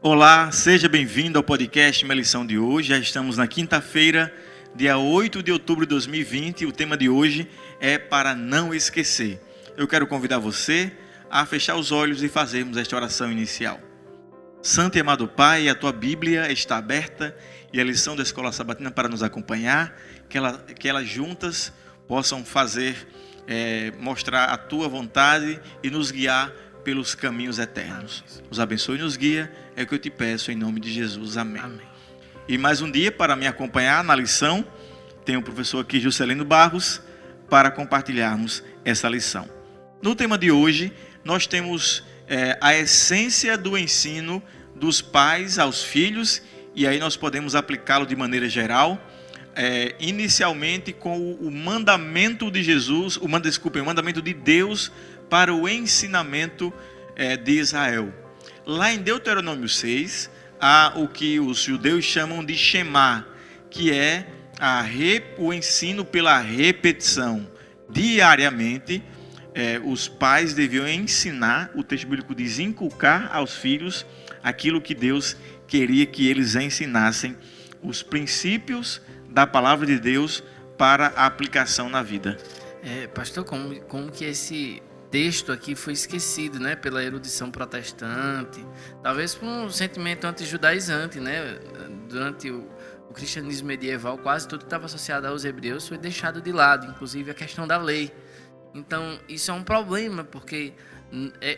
Olá, seja bem-vindo ao podcast Minha Lição de hoje. Já estamos na quinta-feira, dia 8 de outubro de 2020. O tema de hoje é para não esquecer. Eu quero convidar você a fechar os olhos e fazermos esta oração inicial. Santo e amado Pai, a tua Bíblia está aberta e a lição da Escola Sabatina para nos acompanhar, que elas juntas possam mostrar a tua vontade e nos guiar pelos caminhos eternos. Nos abençoe e nos guia, é o que eu te peço em nome de Jesus. Amém. Amém. E mais um dia para me acompanhar na lição, tem o professor aqui, Juscelino Barros, para compartilharmos essa lição. No tema de hoje, nós temos a essência do ensino dos pais aos filhos, e aí nós podemos aplicá-lo de maneira geral, inicialmente com o mandamento de Jesus, o mandamento de Deus para o ensinamento de Israel. Lá em Deuteronômio 6, há o que os judeus chamam de Shema, que é o ensino pela repetição. Diariamente, os pais deviam ensinar, o texto bíblico diz, inculcar aos filhos aquilo que Deus queria que eles ensinassem, os princípios da palavra de Deus para a aplicação na vida. Pastor, como que esse texto aqui foi esquecido, né, pela erudição protestante, talvez por um sentimento anti-judaizante, né? Durante o cristianismo medieval, quase tudo que estava associado aos hebreus foi deixado de lado, inclusive a questão da lei. Então, isso é um problema, porque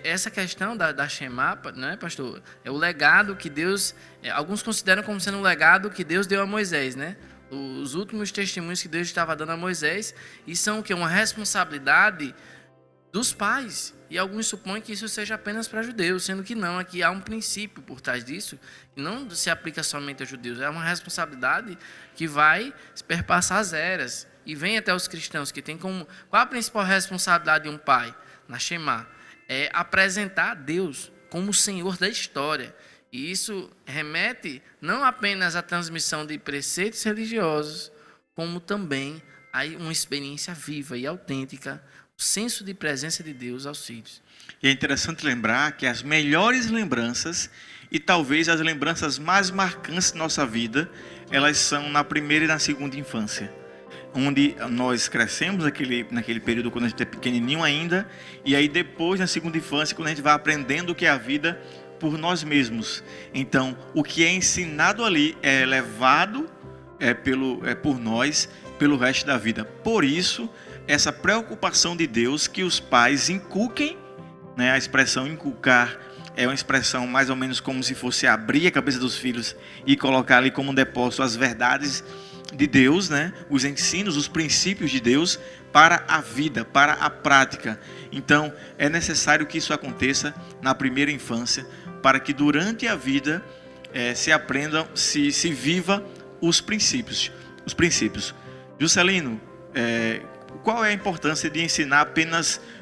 essa questão da Shema, né, pastor, é o legado que Deus, alguns consideram como sendo um legado que Deus deu a Moisés, né? Os últimos testemunhos que Deus estava dando a Moisés, e são que uma responsabilidade dos pais, e alguns supõem que isso seja apenas para judeus, sendo que não, aqui há um princípio por trás disso, que não se aplica somente a judeus, é uma responsabilidade que vai perpassar as eras, e vem até os cristãos, que tem como, qual a principal responsabilidade de um pai? Na Shema, é apresentar a Deus como o Senhor da história, e isso remete não apenas à transmissão de preceitos religiosos, como também a uma experiência viva e autêntica, o senso de presença de Deus aos filhos. E é interessante lembrar que as melhores lembranças, e talvez as lembranças mais marcantes da nossa vida, elas são na primeira e na segunda infância, onde nós crescemos naquele período quando a gente é pequenininho ainda, e aí depois na segunda infância, quando a gente vai aprendendo o que é a vida por nós mesmos. Então, o que é ensinado ali é levado por nós pelo resto da vida. Por isso, essa preocupação de Deus que os pais inculquem, né? A expressão inculcar é uma expressão mais ou menos como se fosse abrir a cabeça dos filhos e colocar ali como um depósito as verdades de Deus, né? Os ensinos, os princípios de Deus para a vida, para a prática. Então, é necessário que isso aconteça na primeira infância, para que durante a vida se aprendam, se viva os princípios. Juscelino, qual é a importância de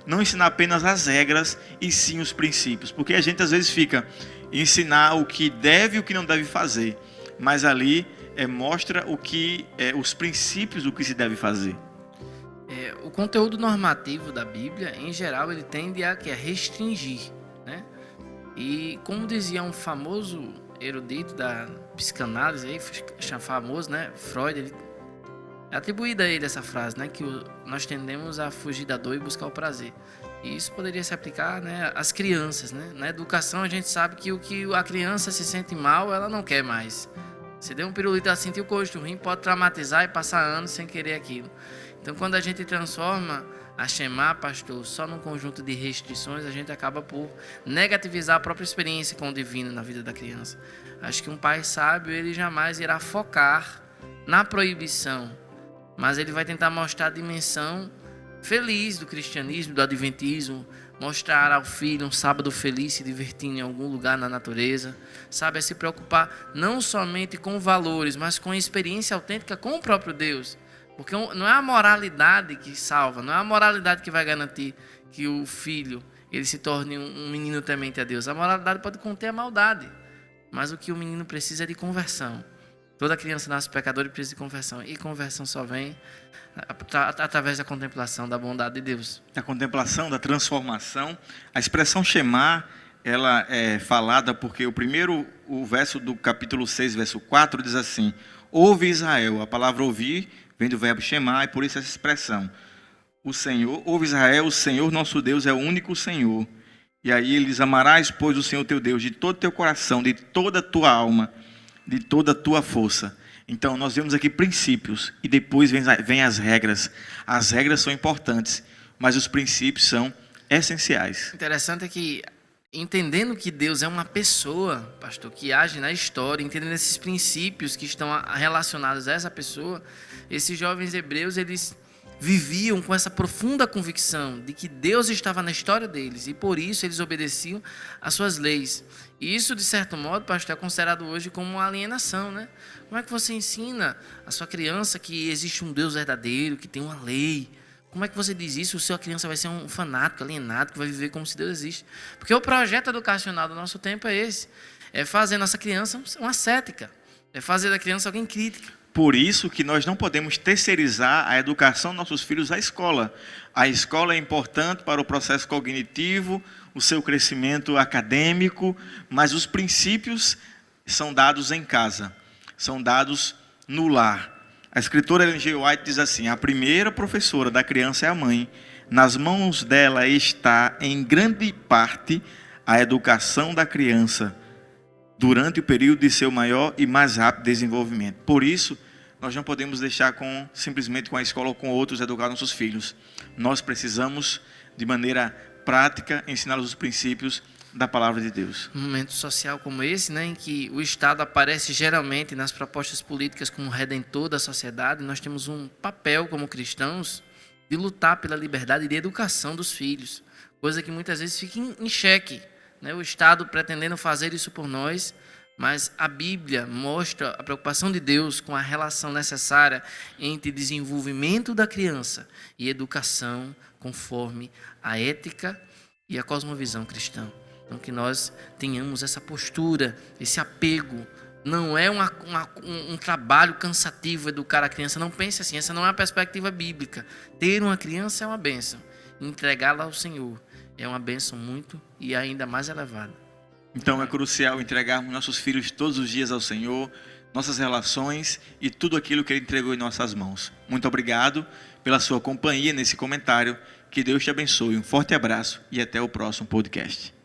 não ensinar apenas as regras e sim os princípios? Porque a gente às vezes fica ensinar o que deve e o que não deve fazer, mas ali mostra os princípios do que se deve fazer. O conteúdo normativo da Bíblia, em geral, ele tende a restringir, né? E como dizia um famoso erudito da psicanálise, aí, famoso, né, Freud, ele atribuída a ele essa frase, né, que nós tendemos a fugir da dor e buscar o prazer. E isso poderia se aplicar, né, às crianças, né? Na educação a gente sabe que o que a criança se sente mal, ela não quer mais. Se der um pirulito, ela sentir o gosto ruim, pode traumatizar e passar anos sem querer aquilo. Então, quando a gente transforma a Shema, pastor, só num conjunto de restrições, a gente acaba por negativizar a própria experiência com o divino na vida da criança. Acho que um pai sábio, ele jamais irá focar na proibição, mas ele vai tentar mostrar a dimensão feliz do cristianismo, do adventismo, mostrar ao filho um sábado feliz se divertindo em algum lugar na natureza, sabe, se preocupar não somente com valores, mas com a experiência autêntica com o próprio Deus, porque não é a moralidade que salva, não é a moralidade que vai garantir que o filho ele se torne um menino temente a Deus. A moralidade pode conter a maldade, mas o que o menino precisa é de conversão. Toda criança nasce pecadora e precisa de conversão. E conversão só vem através da contemplação da bondade de Deus. Da contemplação, da transformação. A expressão Shema ela é falada porque o verso do capítulo 6, verso 4, diz assim: ouve Israel. A palavra ouvir vem do verbo shema, e por isso essa expressão. O Senhor, ouve Israel, o Senhor nosso Deus é o único Senhor. E aí ele diz: amarás, pois, o Senhor teu Deus de todo teu coração, de toda a tua alma, de toda a tua força. Então, nós vemos aqui princípios e depois vem as regras. As regras são importantes, mas os princípios são essenciais. Interessante é que, entendendo que Deus é uma pessoa, pastor, que age na história, entendendo esses princípios que estão relacionados a essa pessoa, esses jovens hebreus, eles viviam com essa profunda convicção de que Deus estava na história deles e por isso eles obedeciam às suas leis. E isso, de certo modo, pastor, é considerado hoje como uma alienação, né? Como é que você ensina a sua criança que existe um Deus verdadeiro, que tem uma lei? Como é que você diz isso? A sua criança vai ser um fanático, alienado, que vai viver como se Deus existe. Porque o projeto educacional do nosso tempo é esse. É fazer nossa criança uma cética. É fazer da criança alguém crítica. Por isso que nós não podemos terceirizar a educação dos nossos filhos à escola. A escola é importante para o processo cognitivo, o seu crescimento acadêmico, mas os princípios são dados em casa, são dados no lar. A escritora Ellen G. White diz assim: a primeira professora da criança é a mãe. Nas mãos dela está, em grande parte, a educação da criança durante o período de seu maior e mais rápido desenvolvimento. Por isso, nós não podemos deixar simplesmente com a escola ou com outros educar nossos filhos. Nós precisamos, de maneira prática, ensiná-los os princípios da palavra de Deus. Um momento social como esse, né, em que o Estado aparece geralmente nas propostas políticas como redentor da sociedade, nós temos um papel como cristãos de lutar pela liberdade e de educação dos filhos, coisa que muitas vezes fica em xeque, né? O Estado pretendendo fazer isso por nós, mas a Bíblia mostra a preocupação de Deus com a relação necessária entre desenvolvimento da criança e educação conforme a ética e a cosmovisão cristã. Então, que nós tenhamos essa postura, esse apego. Não é um trabalho cansativo educar a criança. Não pense assim, essa não é a perspectiva bíblica. Ter uma criança é uma bênção. Entregá-la ao Senhor é uma bênção muito e ainda mais elevada. Então é crucial entregarmos nossos filhos todos os dias ao Senhor, nossas relações e tudo aquilo que Ele entregou em nossas mãos. Muito obrigado pela sua companhia nesse comentário. Que Deus te abençoe. Um forte abraço e até o próximo podcast.